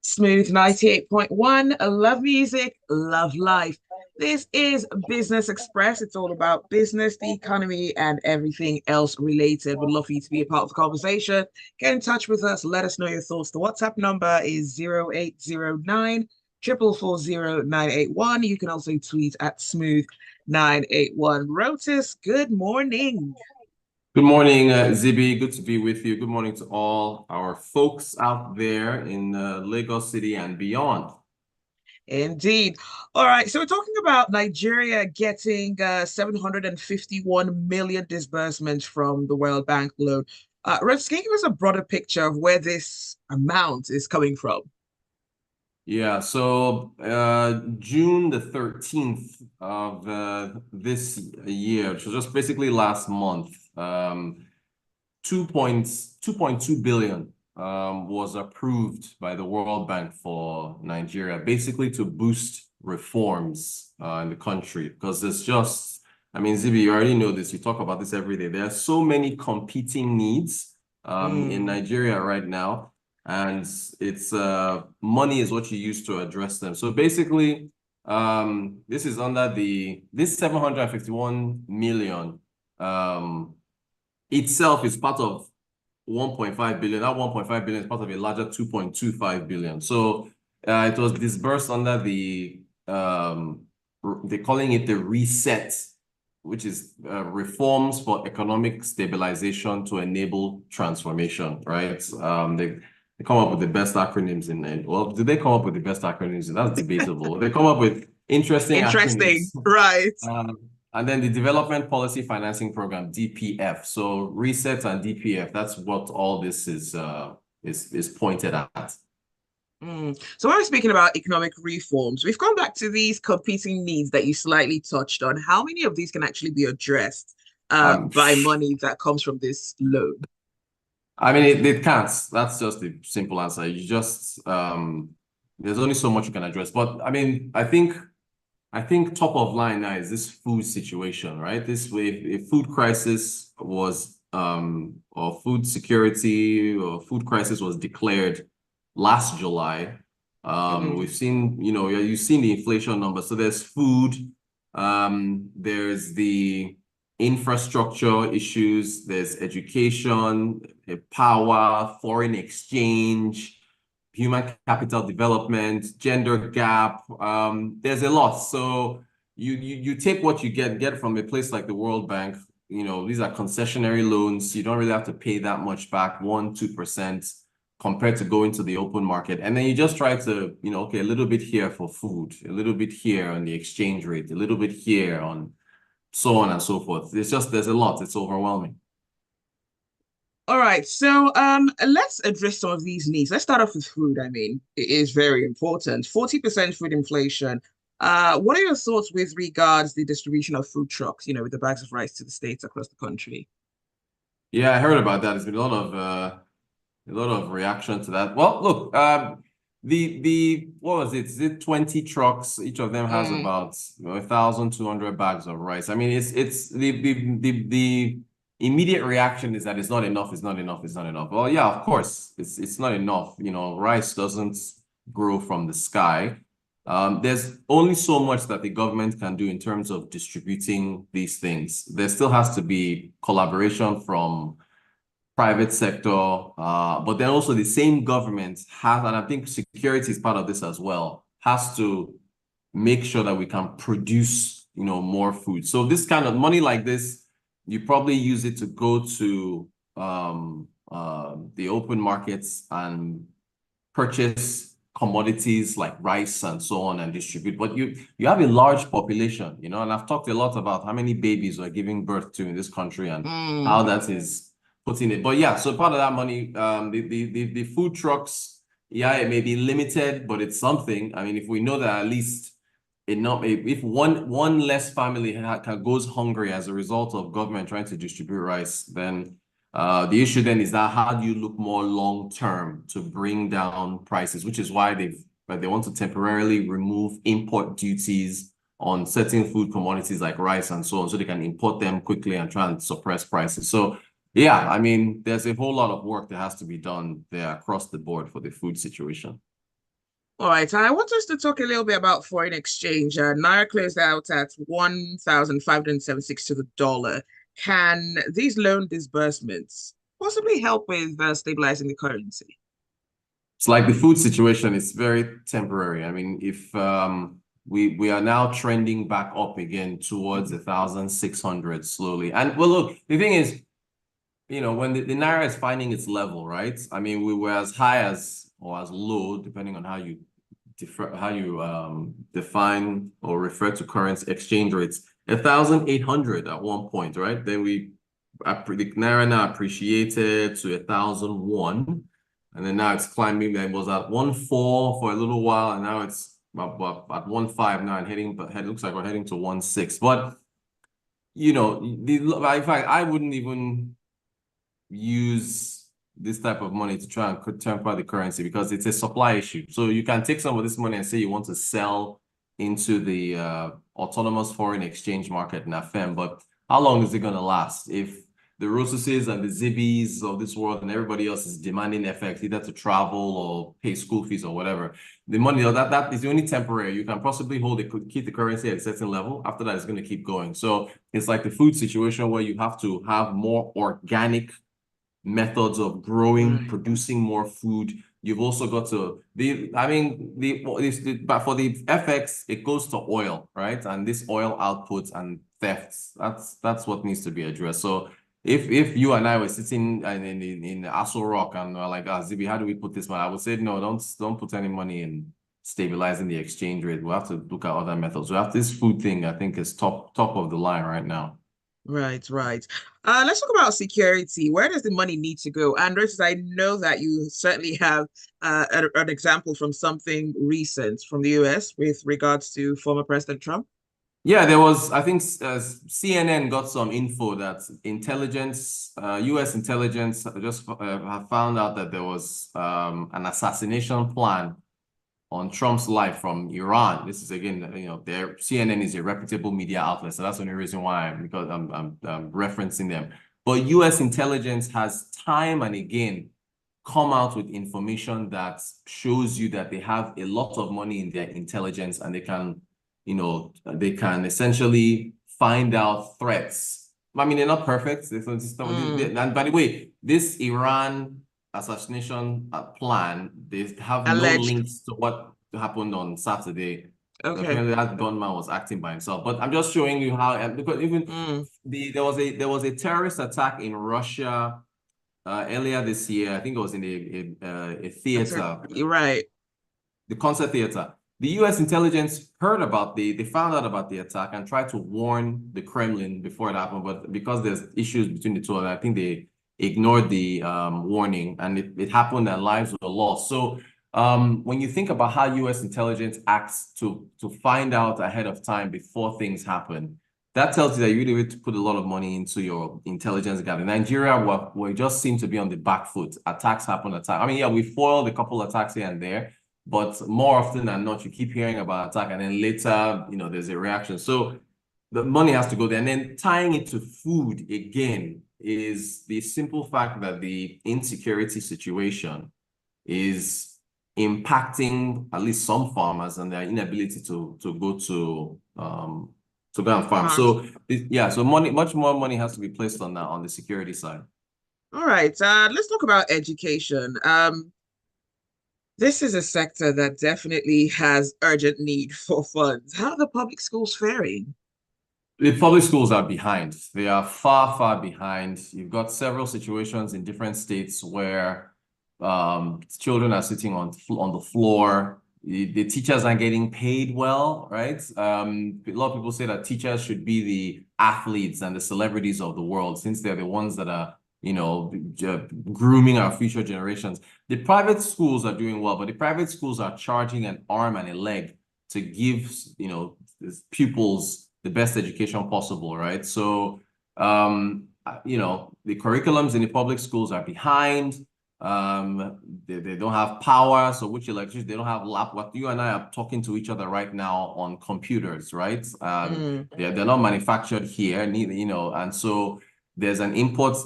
Smooth 98.1. Love music, love life. This is Business Express. It's all about business, the economy, and everything else related. Would love for you to be a part of the conversation. Get in touch with us. Let us know your thoughts. The WhatsApp number is 0809 440 981. You can also tweet at smooth981. Rotis, good morning. Good morning, Zibby. Good to be with you. Good morning to all our folks out there in Lagos City and beyond. Indeed. All right. So we're talking about Nigeria getting 751 million disbursements from the World Bank loan. Rex, can you give us a broader picture of where this amount is coming from? Yeah, so June the 13th of this year, which was just basically last month, 2.2 billion was approved by the World Bank for Nigeria, basically to boost reforms in the country. Because there's just, I mean, Zibi, you already know this, you talk about this every day. There are so many competing needs in Nigeria right now, and it's money is what you use to address them. So basically, this is under this 751 million itself is part of 1.5 billion. That 1.5 billion is part of a larger 2.25 billion. So it was disbursed under they're calling it the reset, which is reforms for economic stabilization to enable transformation, right? They come up with the best acronyms well, did they come up with the best acronyms? That's debatable. They come up with interesting Interesting, acronyms. right? And then the Development Policy Financing Program, DPF. So reset and DPF, that's what all this is pointed at. So when we're speaking about economic reforms, we've gone back to these competing needs that you slightly touched on. How many of these can actually be addressed Um, by money that comes from this loan? I mean, it can't. That's just the simple answer. You just there's only so much you can address. But I mean, I think top of line now is this food situation, right? This way, if food crisis was or food security or food crisis was declared last July. We've seen, you've seen the inflation numbers. So there's food, there's the infrastructure issues, there's education, power, foreign exchange, human capital development, gender gap. There's a lot. So you take what you get from a place like the World Bank. These are concessionary loans. You don't really have to pay that much back, 1%, 2%, compared to going to the open market. And then you just try to, okay, a little bit here for food, a little bit here on the exchange rate, a little bit here on so on and so forth. There's a lot. It's overwhelming. All right, so let's address some of these needs. Let's start off with food. I mean, it is very important. 40% food inflation. What are your thoughts with regards the distribution of food trucks, with the bags of rice to the states across the country? Yeah, I heard about that. There's been a lot of reaction to that. Well, look, the what was it? Is it 20 trucks? Each of them has Mm, about 1,200 bags of rice. I mean, it's the immediate reaction is that it's not enough, it's not enough, it's not enough. Well, yeah, of course, it's not enough. Rice doesn't grow from the sky. There's only so much that the government can do in terms of distributing these things. There still has to be collaboration from private sector, but then also the same government has, and I think security is part of this as well, has to make sure that we can produce, more food. So this kind of money like this, you probably use it to go to the open markets and purchase commodities like rice and so on and distribute. But you have a large population, and I've talked a lot about how many babies we're giving birth to in this country and how mm. that is putting it. But yeah, so part of that money, the food trucks, yeah, it may be limited, but it's something. I mean, if we know that at least enough, if one less family goes hungry as a result of government trying to distribute rice, then the issue then is that how do you look more long term to bring down prices, which is why they want to temporarily remove import duties on certain food commodities like rice and so on, so they can import them quickly and try and suppress prices. So yeah, I mean, there's a whole lot of work that has to be done there across the board for the food situation. All right, I want us to talk a little bit about foreign exchange. Naira closed out at 1,576 to the dollar. Can these loan disbursements possibly help with stabilizing the currency? It's like the food situation, it's very temporary. I mean, if we are now trending back up again towards 1,600 slowly. And well, look, the thing is, when the Naira is finding its level, right? I mean, we were as high as or as low, depending on how you define or refer to current exchange rates, 1,800 at one point, right? Then the Naira now appreciated to 1,001. And then now it's climbing. It was at 1.4 for a little while, and now it's at 1.5 now and it looks like we're heading to 1.6. But in fact, I wouldn't even use this type of money to try and temper the currency because it's a supply issue. So you can take some of this money and say you want to sell into the autonomous foreign exchange market in AFEM, but how long is it going to last if the Rosses and the Zibbies of this world and everybody else is demanding FX either to travel or pay school fees or whatever? The money that is only temporary. You can possibly keep the currency at a certain level. After that, it's going to keep going. So it's like the food situation where you have to have more organic methods of growing, producing more food. You've also got to but for the FX, it goes to oil, right? And this oil outputs and thefts, that's what needs to be addressed. So if you and I were sitting in Aso Rock and we're like, Zibby, how do we put this money? I would say, no, don't put any money in stabilizing the exchange rate. We'll have to look at other methods. We have this food thing, I think, is top of the line right now. Right, right. Let's talk about security. Where does the money need to go? And Roses, I know that you certainly have an example from something recent from the US with regards to former President Trump. Yeah, there was, I think CNN got some info that US intelligence just have found out that there was an assassination plan on Trump's life from Iran. This is again, their CNN is a reputable media outlet, so that's the only reason why because I'm referencing them. But US intelligence has time and again come out with information that shows you that they have a lot of money in their intelligence and they can essentially find out threats. I mean, they're not perfect. And by the way, this Iran assassination plan, they have no Alleged. links to what happened on Saturday. Okay. Apparently, that gunman was acting by himself. But I'm just showing you how, because even there was a terrorist attack in Russia earlier this year. I think it was in a theater, You're right. the concert theater. The US intelligence they found out about the attack and tried to warn the Kremlin before it happened, but because there's issues between the two of them, I think they ignored the warning and it happened and lives were lost. So when you think about how US intelligence acts to find out ahead of time before things happen, that tells you that you really need to put a lot of money into your intelligence gathering. Nigeria, we just seem to be on the back foot. Attacks happen. I mean, yeah, we foiled a couple attacks here and there, but more often than not, you keep hearing about attack, and then later, there's a reaction. So the money has to go there. And then tying it to food again is the simple fact that the insecurity situation is impacting at least some farmers and their inability to go to go and farm. So yeah, so much more money has to be placed on that on the security side. All right. Let's talk about education. This is a sector that definitely has urgent need for funds. How are the public schools faring? The public schools are behind. They are far, far behind. You've got several situations in different states where children are sitting on the floor. The teachers aren't getting paid well, right? A lot of people say that teachers should be the athletes and the celebrities of the world since they're the ones that are, grooming our future generations. The private schools are doing well, but the private schools are charging an arm and a leg to give, pupils the best education possible, right? So, the curriculums in the public schools are behind. They don't have power, so which electricity, they don't have what you and I are talking to each other right now on computers, right? They're not manufactured here, and so there's an import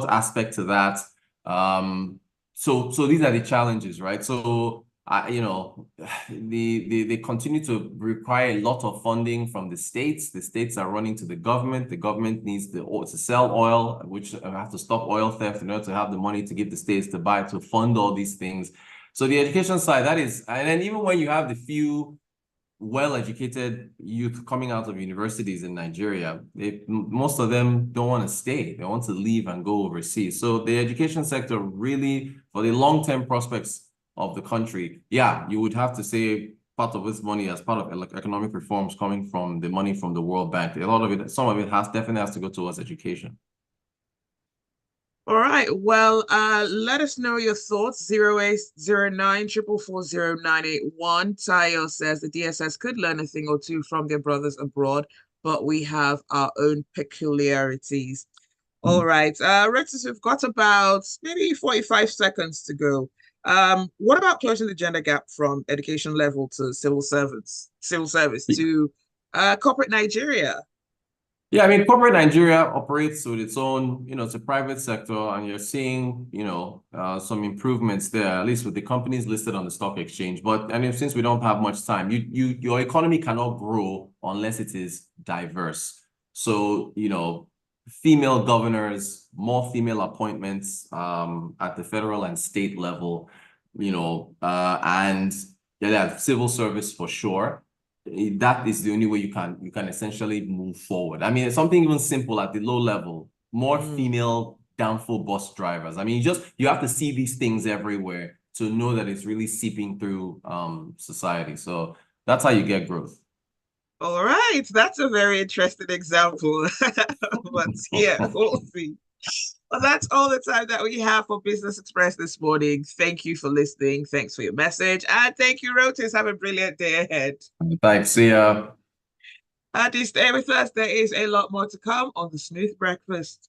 aspect to that. So these are the challenges, right? So you know, they continue to require a lot of funding from the states. The states are running to the government. The government needs to sell oil, which have to stop oil theft in order to have the money to give the states to buy to fund all these things. So the education side, that is, and then even when you have the few well-educated youth coming out of universities in Nigeria, most of them don't want to stay. They want to leave and go overseas. So the education sector really, for the long-term prospects of the country, yeah, you would have to say part of this money as part of economic reforms coming from the money from the World Bank. A lot of it, some of it definitely has to go towards education. All right. Well, let us know your thoughts. 0809 Tayo says the DSS could learn a thing or two from their brothers abroad, but we have our own peculiarities. All right. Rexus, we've got about maybe 45 seconds to go. What about closing the gender gap from education level to civil service to corporate Nigeria? Yeah, I mean, corporate Nigeria operates with its own, it's a private sector, and you're seeing, some improvements there, at least with the companies listed on the stock exchange. But since we don't have much time, your economy cannot grow unless it is diverse. So, female governors, more female appointments at the federal and state level, and yeah, civil service for sure. That is the only way you can essentially move forward. I mean, it's something even simple at the low level, more female downfall bus drivers. I mean, you have to see these things everywhere to know that it's really seeping through society. So that's how you get growth. All right, that's a very interesting example. But yeah, we'll see. Well, that's all the time that we have for Business Express this morning. Thank you for listening. Thanks for your message. And thank you, Rotis. Have a brilliant day ahead. Thanks. See ya. Do stay with us. There is a lot more to come on the Smooth Breakfast.